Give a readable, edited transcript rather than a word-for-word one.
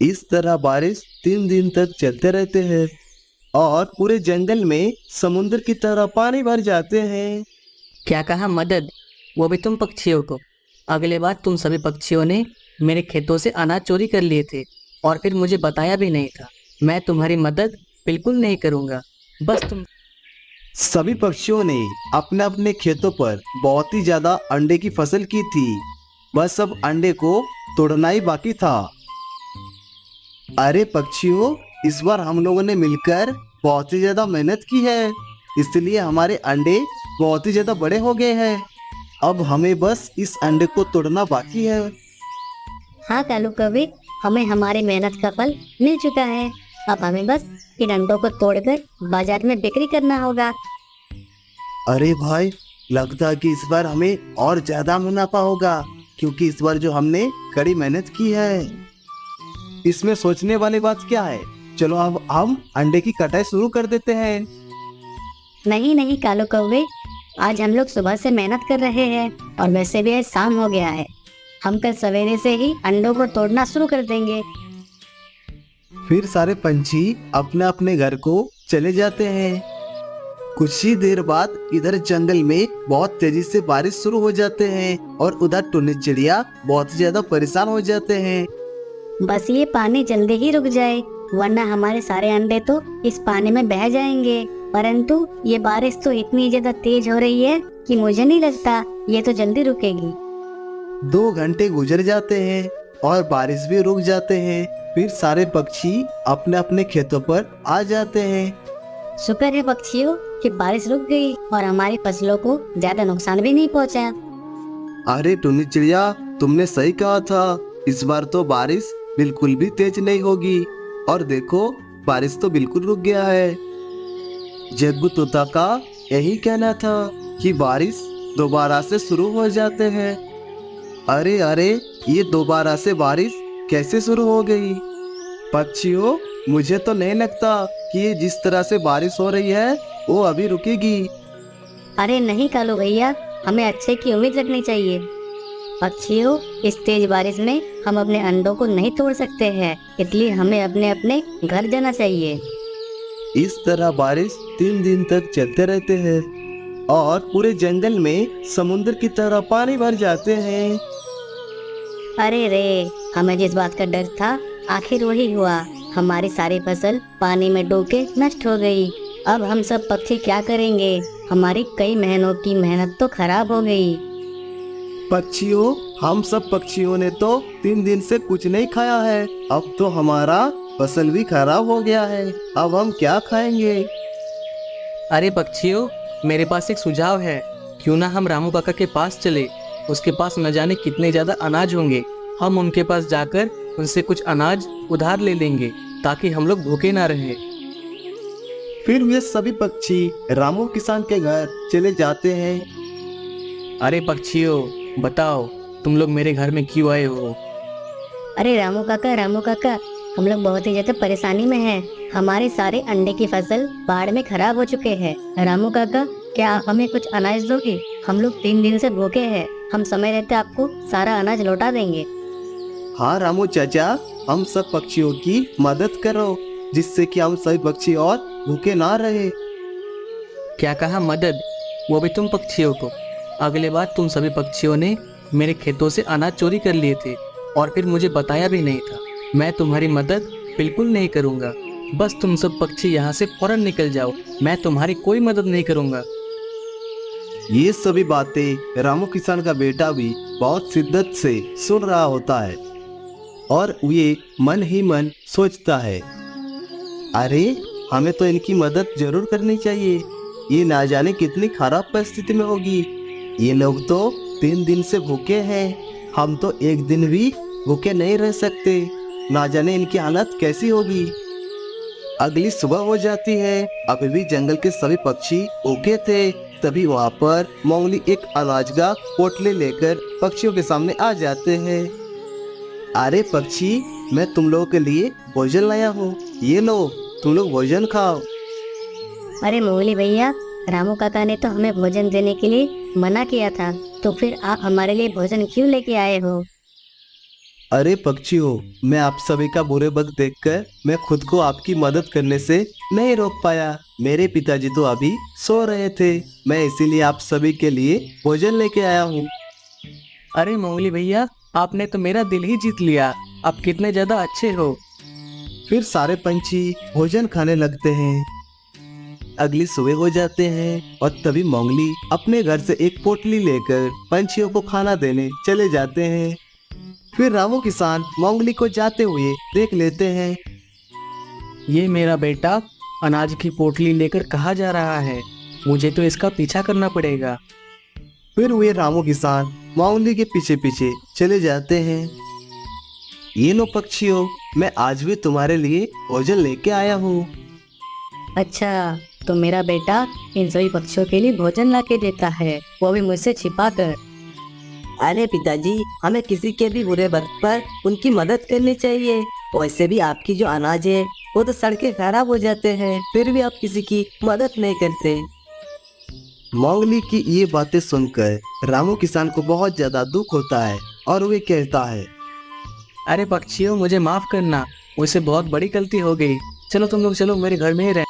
इस तरह बारिश 3 दिन तक चलते रहते हैं और पूरे जंगल में समुद्र की तरह पानी भर जाते हैं। क्या कहा मदद? वो भी तुम पक्षियों को? अगले बार तुम सभी पक्षियों ने मेरे खेतों से अनाज चोरी कर लिए थे और फिर मुझे बताया भी नहीं था। मैं तुम्हारी मदद बिल्कुल नहीं करूँगा। बस तुम सभी पक्षियों ने अपने अपने खेतों पर बहुत ही ज्यादा अंडे की फसल की थी। बस अब अंडे को तोड़ना ही बाकी था। अरे पक्षियों, इस बार हम लोगों ने मिलकर बहुत ही ज्यादा मेहनत की है, इसलिए हमारे अंडे बहुत ही ज्यादा बड़े हो गए हैं। अब हमें बस इस अंडे को तोड़ना बाकी है। हाँ कालू कवि, हमें हमारी मेहनत का फल मिल चुका है। अब हमें बस इन अंडों को तोड़कर बाजार में बिक्री करना होगा। अरे भाई, लगता है कि इस बार हमें और ज्यादा मुनाफा होगा, क्योंकि इस बार जो हमने कड़ी मेहनत की है। इसमें सोचने वाली बात क्या है? चलो अब हम अंडे की कटाई शुरू कर देते हैं। नहीं नहीं कालू कौवे, आज हम लोग सुबह से मेहनत कर रहे हैं और वैसे भी आज शाम हो गया है। हम कल सवेरे से ही अंडों को तोड़ना शुरू कर देंगे। फिर सारे पंछी अपने अपने घर को चले जाते हैं। कुछ ही देर बाद इधर जंगल में बहुत तेजी से बारिश शुरू हो जाते हैं और उधर टुन्नी चिड़िया बहुत ज्यादा परेशान हो जाते हैं। बस ये पानी जल्दी ही रुक जाए, वरना हमारे सारे अंडे तो इस पानी में बह जाएंगे। परंतु ये बारिश तो इतनी ज्यादा तेज हो रही है कि मुझे नहीं लगता ये तो जल्दी रुकेगी। 2 घंटे गुजर जाते हैं और बारिश भी रुक जाते हैं। फिर सारे पक्षी अपने अपने खेतों पर आ जाते हैं। शुक्र है पक्षियों कि बारिश रुक गई और हमारी फसलों को ज्यादा नुकसान भी नहीं पहुंचा। अरे टुन्नी चिड़िया, तुमने सही कहा था। इस बार तो बारिश बिल्कुल भी तेज नहीं होगी। और देखो, बारिश तो बिल्कुल रुक गया है। जग्गू तोता का यही कहना था कि बारिश दोबारा से शुरू हो जाते हैं। अरे अरे, ये दोबारा से बारिश कैसे शुरू हो गई? पक्षियों, मुझे तो नहीं लगता कि ये जिस तरह से बारिश हो रही है वो अभी रुकेगी। अरे नहीं कालू भैया, हमें अच्छे की उम्मीद रखनी चाहिए। पक्षियों, इस तेज बारिश में हम अपने अंडों को नहीं तोड़ सकते हैं, इसलिए हमें अपने अपने घर जाना चाहिए। इस तरह बारिश 3 दिन तक चलते रहते हैं और पूरे जंगल में समुद्र की तरह पानी भर जाते हैं। अरे रे, हमें जिस बात का डर था आखिर वही हुआ। हमारी सारी फसल पानी में डूब के नष्ट हो गई। अब हम सब पक्षी क्या करेंगे? हमारी कई महीनों की मेहनत तो खराब हो गई। पक्षियों, हम सब पक्षियों ने तो 3 दिन से कुछ नहीं खाया है। अब तो हमारा फसल भी खराब हो गया है। अब हम क्या खाएंगे? अरे पक्षियों, मेरे पास एक सुझाव है। क्यों ना हम रामू काका के पास चले? उसके पास न जाने कितने ज्यादा अनाज होंगे। हम उनके पास जाकर उनसे कुछ अनाज उधार ले लेंगे ताकि हम लोग भूखे ना रहे। फिर वे सभी पक्षी रामू किसान के घर चले जाते हैं। अरे पक्षियों, बताओ, तुम लोग मेरे घर में क्यों आए हो? अरे रामू काका, हम लोग बहुत ही ज्यादा परेशानी में हैं। हमारे सारे अंडे की फसल बाढ़ में खराब हो चुके हैं। रामू काका, क्या आप हमें कुछ अनाज दोगे? हम लोग 3 दिन से भूखे हैं। हम समय रहते आपको सारा अनाज लौटा देंगे। हाँ रामू चाचा, हम सब पक्षियों की मदद करो, जिससे कि हम सभी पक्षी और भूखे ना रहे। क्या कहा मदद? वो भी तुम पक्षियों को? अगले बार तुम सभी पक्षियों ने मेरे खेतों से अनाज चोरी कर लिए थे और फिर मुझे बताया भी नहीं था। मैं तुम्हारी मदद बिल्कुल नहीं करूँगा। बस तुम सब पक्षी यहाँ से फौरन निकल जाओ। मैं तुम्हारी कोई मदद नहीं करूँगा। ये सभी बातें रामू किसान का बेटा भी बहुत शिद्दत से सुन रहा होता है और ये मन ही मन सोचता है, अरे हमें तो इनकी मदद जरूर करनी चाहिए। ये ना जाने कितनी खराब परिस्थिति में होगी। ये लोग तो 3 दिन से भूखे हैं। हम तो एक दिन भी भूखे नहीं रह सकते। ना जाने इनकी हालत कैसी होगी। अगली सुबह हो जाती है। अभी भी जंगल के सभी पक्षी भूखे थे। तभी वहाँ पर मोंगली एक अनाज का पोटली लेकर पक्षियों के सामने आ जाते हैं। अरे पक्षी, मैं तुम लोगों के लिए भोजन लाया हूँ। ये लो, तुम लोग भोजन खाओ। अरे मोगली भैया, रामू काका ने तो हमें भोजन देने के लिए मना किया था, तो फिर आप हमारे लिए भोजन क्यों लेके आए हो? अरे पक्षियों, मैं आप सभी का बुरे वक्त देखकर मैं खुद को आपकी मदद करने से नहीं रोक पाया। मेरे पिताजी तो अभी सो रहे थे, मैं इसीलिए आप सभी के लिए भोजन लेके आया हूँ। अरे मोंगली भैया, आपने तो मेरा दिल ही जीत लिया। आप कितने ज्यादा अच्छे हो। फिर सारे पंछी भोजन खाने लगते हैं। अगली सुबह हो जाते हैं और तभी मोंगली अपने घर से एक पोटली लेकर पंछियों को खाना देने चले जाते हैं। फिर रामू किसान मोंगली को जाते हुए देख लेते हैं। ये मेरा बेटा अनाज की पोटली लेकर कहाँ जा रहा है? मुझे तो इसका पीछा करना पड़ेगा। फिर वे रामू किसान मोंगली के पीछे पीछे चले जाते हैं। ये लो पक्षियों, मैं आज भी तुम्हारे लिए भोजन लेके आया हूँ। अच्छा, तो मेरा बेटा इन सभी पक्षियों के लिए भोजन ला के देता है, वो भी मुझसे छिपा कर। अरे पिताजी, हमें किसी के भी बुरे वक्त पर उनकी मदद करनी चाहिए। वैसे भी आपकी जो अनाज है वो तो सड़के खराब हो जाते हैं, फिर भी आप किसी की मदद नहीं करते। मोंगली की ये बातें सुनकर रामू किसान को बहुत ज्यादा दुख होता है और वे कहता है, अरे पक्षियों, मुझे माफ करना, मुझसे बहुत बड़ी गलती हो गई। चलो तुम लोग चलो, मेरे घर में ही रह